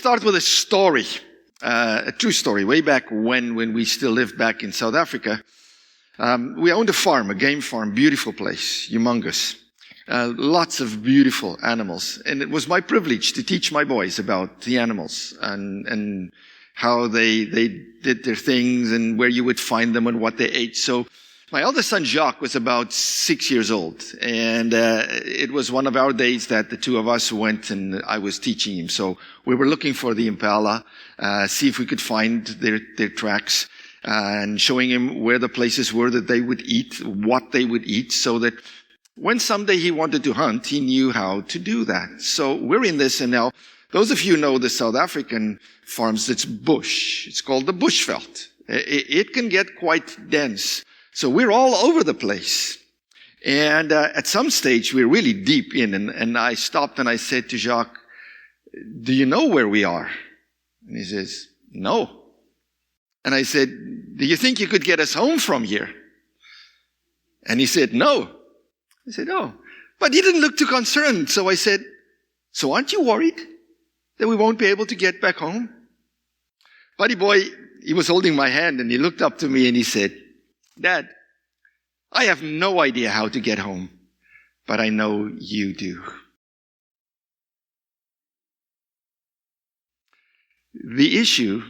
start with a story, a true story. Way back when we still lived back in South Africa, we owned a farm, a game farm, beautiful place, humongous. Lots of beautiful animals. And it was my privilege to teach my boys about the animals and how they did their things and where you would find them and what they ate. So my eldest son, Jacques, was about 6 years old. And it was one of our days that the two of us went and I was teaching him. So we were looking for the impala, see if we could find their tracks, and showing him where the places were that they would eat, what they would eat, so that when someday he wanted to hunt, he knew how to do that. So we're in this, and now those of you who know the South African farms, it's bush. It's called the bushveld. It can get quite dense. So we're all over the place. And at some stage, we're really deep in. And I stopped and I said to Jacques, do you know where we are? And he says, no. And I said, do you think you could get us home from here? And he said, no. I said, oh. But he didn't look too concerned. So I said, so aren't you worried that we won't be able to get back home? Buddy boy, he was holding my hand and he looked up to me and he said, Dad, I have no idea how to get home, but I know you do. The issue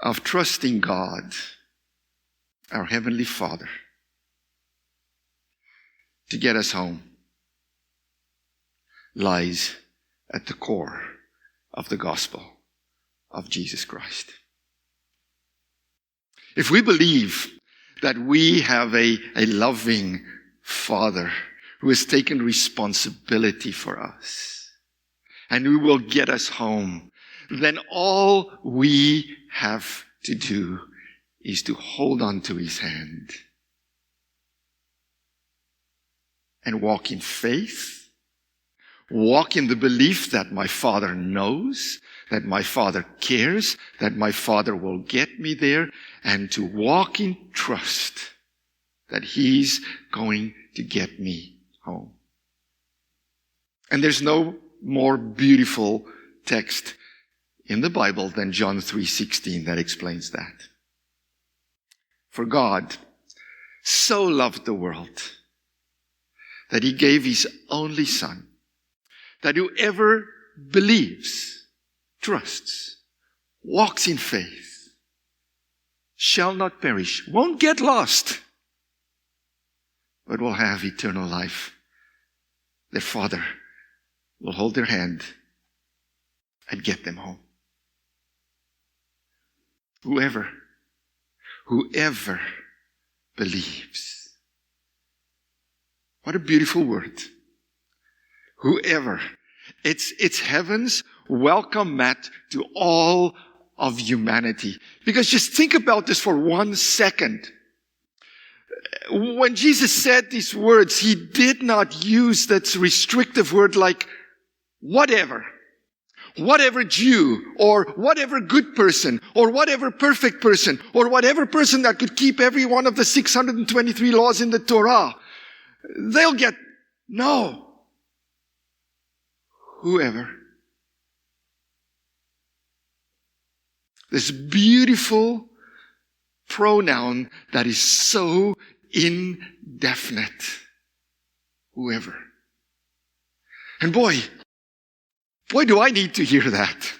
of trusting God, our Heavenly Father, to get us home lies at the core of the gospel of Jesus Christ. If we believe that we have a loving Father who has taken responsibility for us and who will get us home, then all we have to do is to hold on to His hand and walk in faith, walk in the belief that my Father knows, that my Father cares, that my Father will get me there, and to walk in trust that He's going to get me home. And there's no more beautiful text in the Bible than John 3:16 that explains that. For God so loved the world that He gave His only Son, that whoever believes, trusts, walks in faith, shall not perish, won't get lost, but will have eternal life. Their Father will hold their hand and get them home. Whoever believes. What a beautiful word. Whoever. It's heaven's welcome mat to all of humanity. Because just think about this for 1 second. When Jesus said these words, He did not use that restrictive word like whatever. Whatever Jew, or whatever good person, or whatever perfect person, or whatever person that could keep every one of the 623 laws in the Torah. They'll get, no. Whoever. This beautiful pronoun that is so indefinite. Whoever. And boy, do I need to hear that.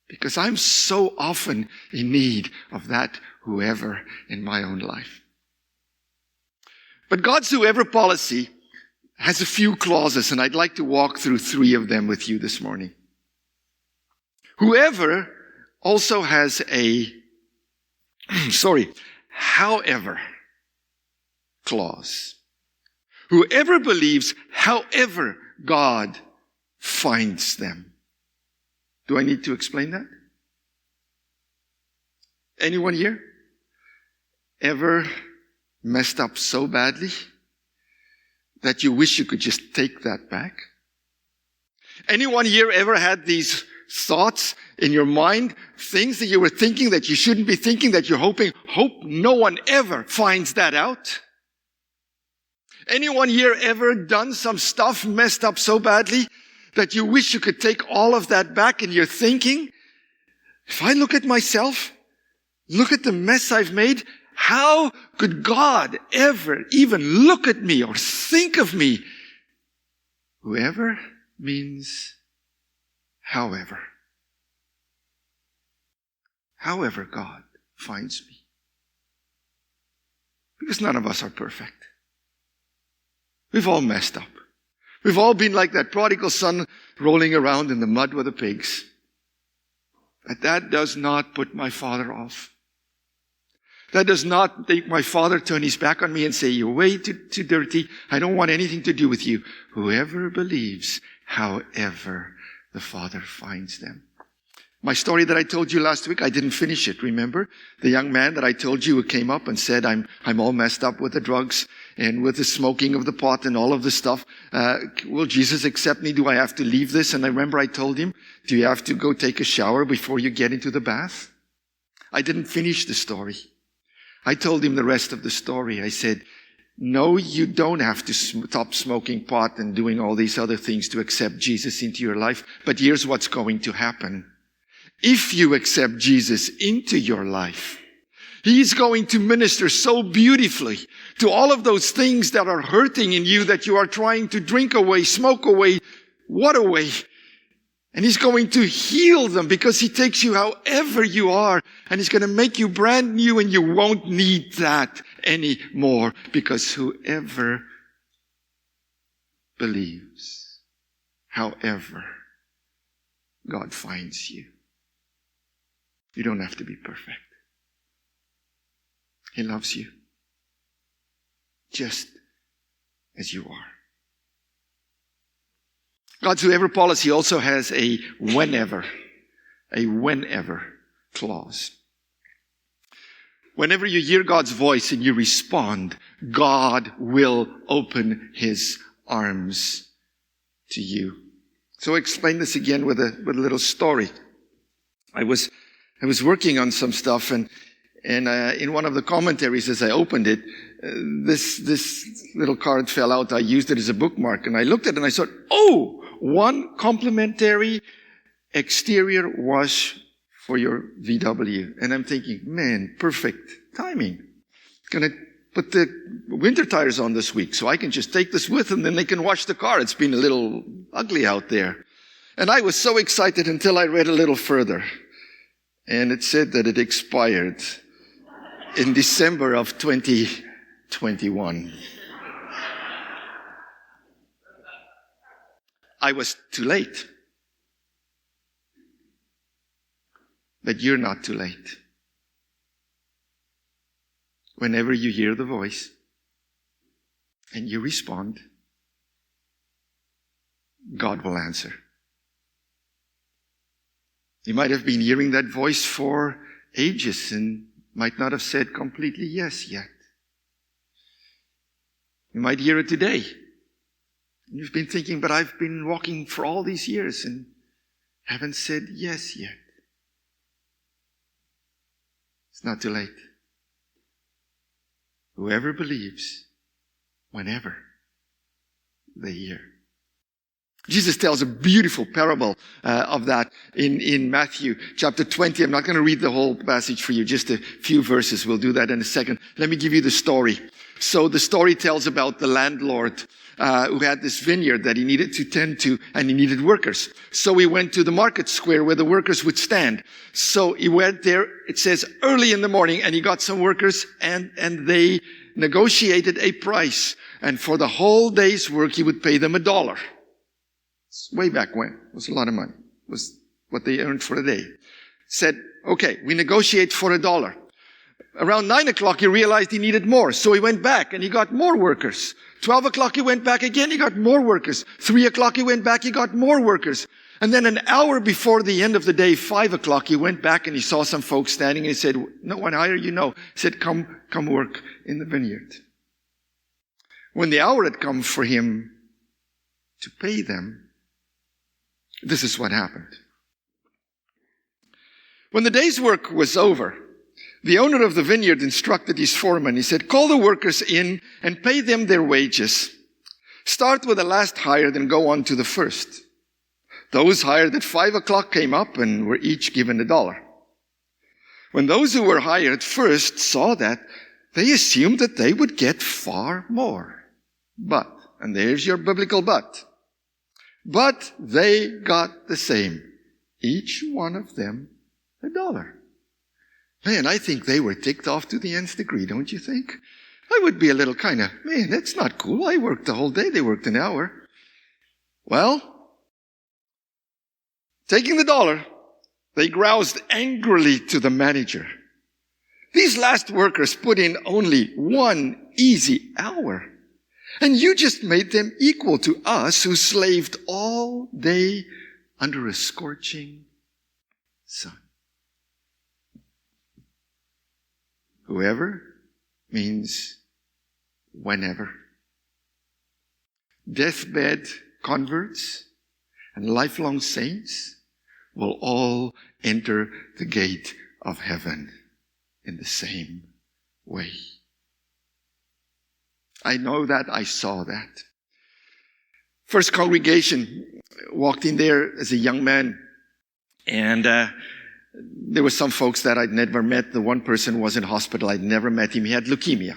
Because I'm so often in need of that whoever in my own life. But God's whoever policy has a few clauses, and I'd like to walk through 3 of them with you this morning. Whoever also has a, however clause. Whoever believes, however God finds them. Do I need to explain that? Anyone here ever messed up so badly that you wish you could just take that back? Anyone here ever had these thoughts in your mind, things that you were thinking that you shouldn't be thinking, that you're hope no one ever finds that out? Anyone here ever done some stuff messed up so badly that you wish you could take all of that back in your thinking? If I look at myself, look at the mess I've made, how could God ever even look at me or think of me? Whoever means however. However God finds me. Because none of us are perfect. We've all messed up. We've all been like that prodigal son rolling around in the mud with the pigs. But that does not put my Father off. That does not make my Father turn his back on me and say, you're way too dirty. I don't want anything to do with you. Whoever believes, however the Father finds them. My story that I told you last week, I didn't finish it, remember? The young man that I told you who came up and said, I'm all messed up with the drugs and with the smoking of the pot and all of the stuff. Will Jesus accept me? Do I have to leave this? And I remember I told him, do you have to go take a shower before you get into the bath? I didn't finish the story. I told him the rest of the story. I said, no, you don't have to stop smoking pot and doing all these other things to accept Jesus into your life. But here's what's going to happen. If you accept Jesus into your life, he's going to minister so beautifully to all of those things that are hurting in you that you are trying to drink away, smoke away, what away. And he's going to heal them because he takes you however you are. And he's going to make you brand new and you won't need that anymore because whoever believes, however God finds you. You don't have to be perfect. He loves you just as you are. God's whoever policy also has a whenever clause. Whenever you hear God's voice and you respond, God will open his arms to you. So I'll explain this again with a little story. I was working on some stuff and in one of the commentaries as I opened it, this little card fell out. I used it as a bookmark and I looked at it and I thought, oh, one complimentary exterior wash for your VW. And I'm thinking, man, perfect timing. Gonna put the winter tires on this week so I can just take this with them, then they can wash the car. It's been a little ugly out there. And I was so excited until I read a little further. And it said that it expired in December of 2021. I was too late. But you're not too late. Whenever you hear the voice and you respond, God will answer. You might have been hearing that voice for ages and might not have said completely yes yet. You might hear it today. You've been thinking, but I've been walking for all these years and haven't said yes yet. It's not too late. Whoever believes, whenever they hear. Jesus tells a beautiful parable of that in Matthew chapter 20. I'm not going to read the whole passage for you, just a few verses. We'll do that in a second. Let me give you the story. So the story tells about the landlord who had this vineyard that he needed to tend to, and he needed workers. So he went to the market square where the workers would stand. So he went there, it says, early in the morning, and he got some workers, and they negotiated a price. And for the whole day's work, he would pay them $1. Way back when. It was a lot of money. It was what they earned for a day. Said, okay, we negotiate for $1. Around 9 o'clock, he realized he needed more. So he went back and he got more workers. 12 o'clock, he went back again. He got more workers. 3 o'clock, he went back. He got more workers. And then an hour before the end of the day, 5 o'clock, he went back and he saw some folks standing and he said, no one hire you? No. He said, come work in the vineyard. When the hour had come for him to pay them, this is what happened. When the day's work was over, the owner of the vineyard instructed his foreman. He said, call the workers in and pay them their wages. Start with the last hired and go on to the first. Those hired at 5 o'clock came up and were each given $1. When those who were hired first saw that, they assumed that they would get far more. But, and there's your biblical but they got the same. Each one of them $1. Man, I think they were ticked off to the nth degree, don't you think? I would be a little man, that's not cool. I worked the whole day. They worked an hour. Well, taking the $1, they groused angrily to the manager. These last workers put in only 1 easy hour. And you just made them equal to us who slaved all day under a scorching sun. Whoever means whenever. Deathbed converts and lifelong saints will all enter the gate of heaven in the same way. I know that. I saw that. First congregation, walked in there as a young man, and there were some folks that I'd never met. The one person was in hospital. I'd never met him. He had leukemia.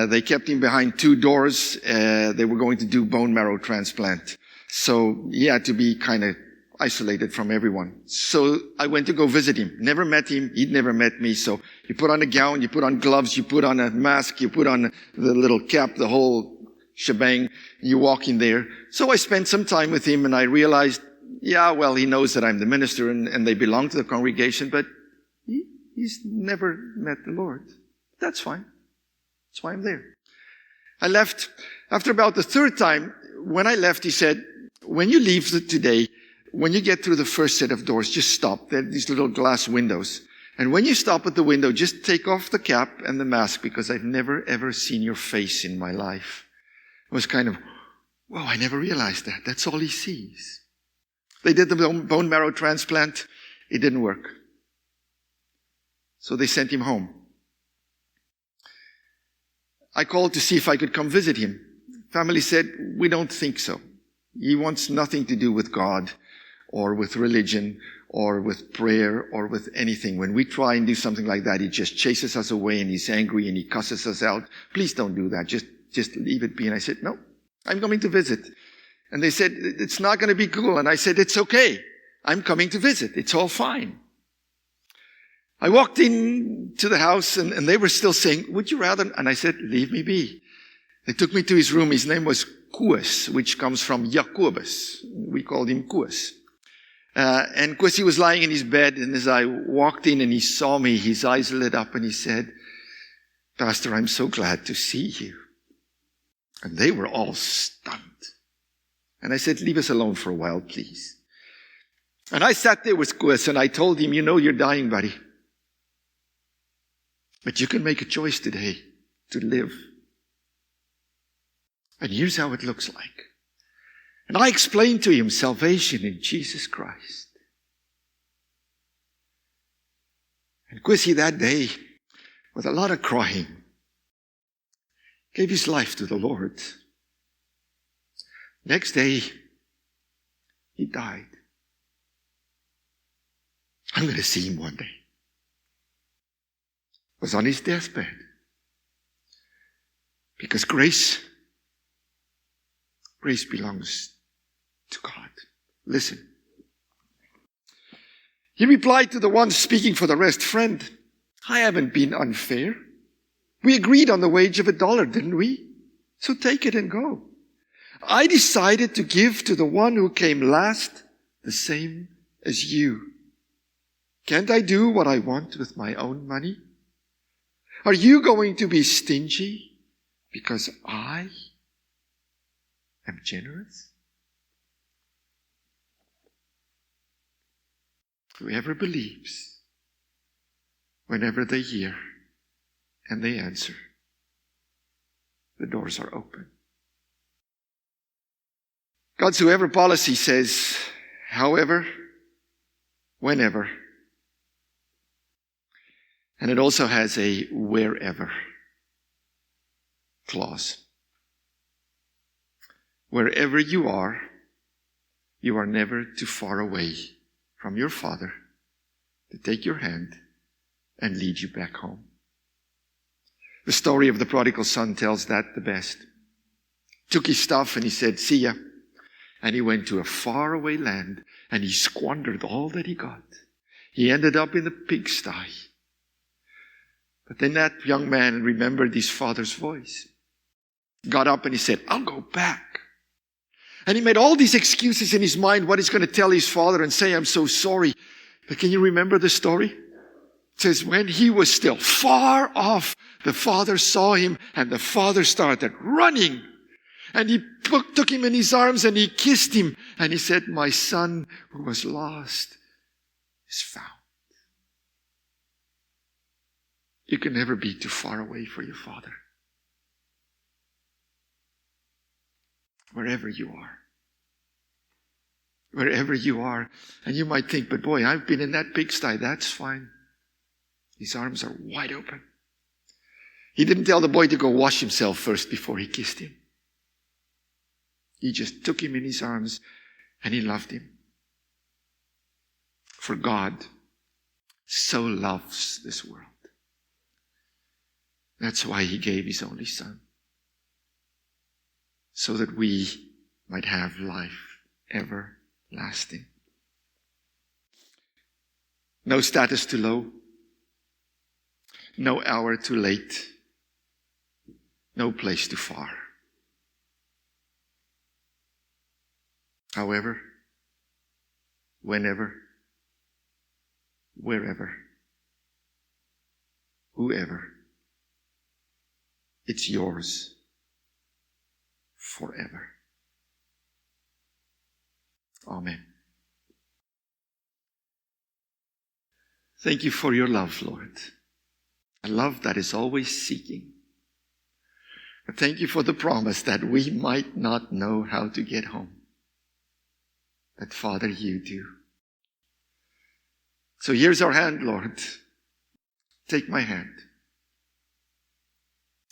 They kept him behind 2 doors. They were going to do bone marrow transplant. So he had to be kind of isolated from everyone. So I went to go visit him. Never met him. He'd never met me. So you put on a gown, you put on gloves, you put on a mask, you put on the little cap, the whole shebang. You walk in there. So I spent some time with him and I realized, yeah, well, he knows that I'm the minister and they belong to the congregation, but he's never met the Lord. That's fine. That's why I'm there. I left. After about the 3rd time, when I left, he said, when you leave today, when you get through the first set of doors, just stop. There are these little glass windows. And when you stop at the window, just take off the cap and the mask because I've never, ever seen your face in my life. It was kind of, whoa, I never realized that. That's all he sees. They did the bone marrow transplant. It didn't work. So they sent him home. I called to see if I could come visit him. Family said, we don't think so. He wants nothing to do with God or with religion or with prayer or with anything. When we try and do something like that, he just chases us away and he's angry and he cusses us out. Please don't do that. Just leave it be. And I said, no, I'm coming to visit. And they said, it's not going to be cool. And I said, it's okay. I'm coming to visit. It's all fine. I walked into the house and they were still saying, would you rather? And I said, leave me be. They took me to his room. His name was Kuas, which comes from Jacobus. We called him Kuas. And of course he was lying in his bed, and as I walked in and he saw me, his eyes lit up and he said, Pastor, I'm so glad to see you. And they were all stunned. And I said, leave us alone for a while, please. And I sat there with Kuas and I told him, you know, you're dying, buddy. But you can make a choice today to live. And here's how it looks like. And I explained to him salvation in Jesus Christ. And Quissy that day, with a lot of crying, gave his life to the Lord. Next day, he died. I'm going to see him one day. Was on his deathbed. Because grace belongs to God. Listen. He replied to the one speaking for the rest, friend, I haven't been unfair. We agreed on the wage of $1, didn't we? So take it and go. I decided to give to the one who came last the same as you. Can't I do what I want with my own money? Are you going to be stingy because I am generous? Whoever believes, whenever they hear and they answer, the doors are open. God's whoever policy says, however, whenever. And it also has a wherever clause. Wherever you are, you are never too far away from your Father to take your hand and lead you back home. The story of the prodigal son tells that the best. Took his stuff and he said, "See ya." And he went to a faraway land and he squandered all that he got. He ended up in the pigsty. But then that young man remembered his father's voice. Got up and he said, "I'll go back." And he made all these excuses in his mind what he's going to tell his father and say, "I'm so sorry." But can you remember the story? It says, when he was still far off, the father saw him and the father started running. And he took him in his arms and he kissed him. And he said, "My son who was lost is found." You can never be too far away for your Father. Wherever you are. Wherever you are. And you might think, "But boy, I've been in that pigsty." That's fine. His arms are wide open. He didn't tell the boy to go wash himself first before he kissed him. He just took him in his arms and he loved him. For God so loves this world. That's why he gave his only Son. So that we might have life everlasting. No status too low. No hour too late. No place too far. However, whenever, wherever, whoever, it's yours forever. Amen. Thank you for your love, Lord. A love that is always seeking. But thank you for the promise that we might not know how to get home. But Father, you do. So here's our hand, Lord. Take my hand.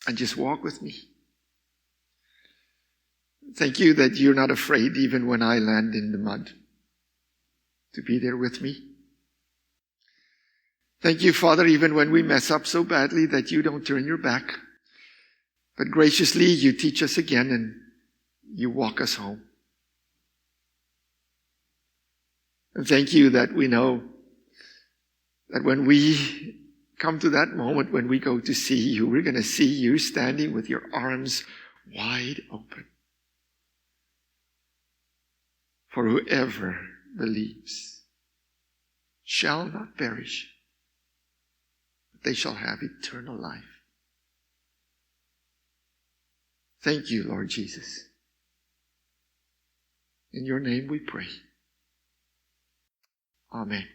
And just walk with me. Thank you that you're not afraid even when I land in the mud to be there with me. Thank you, Father, even when we mess up so badly that you don't turn your back. But graciously you teach us again and you walk us home. And thank you that we know that when we come to that moment when we go to see you, we're going to see you standing with your arms wide open. For whoever believes shall not perish, but they shall have eternal life. Thank you, Lord Jesus. In your name we pray. Amen.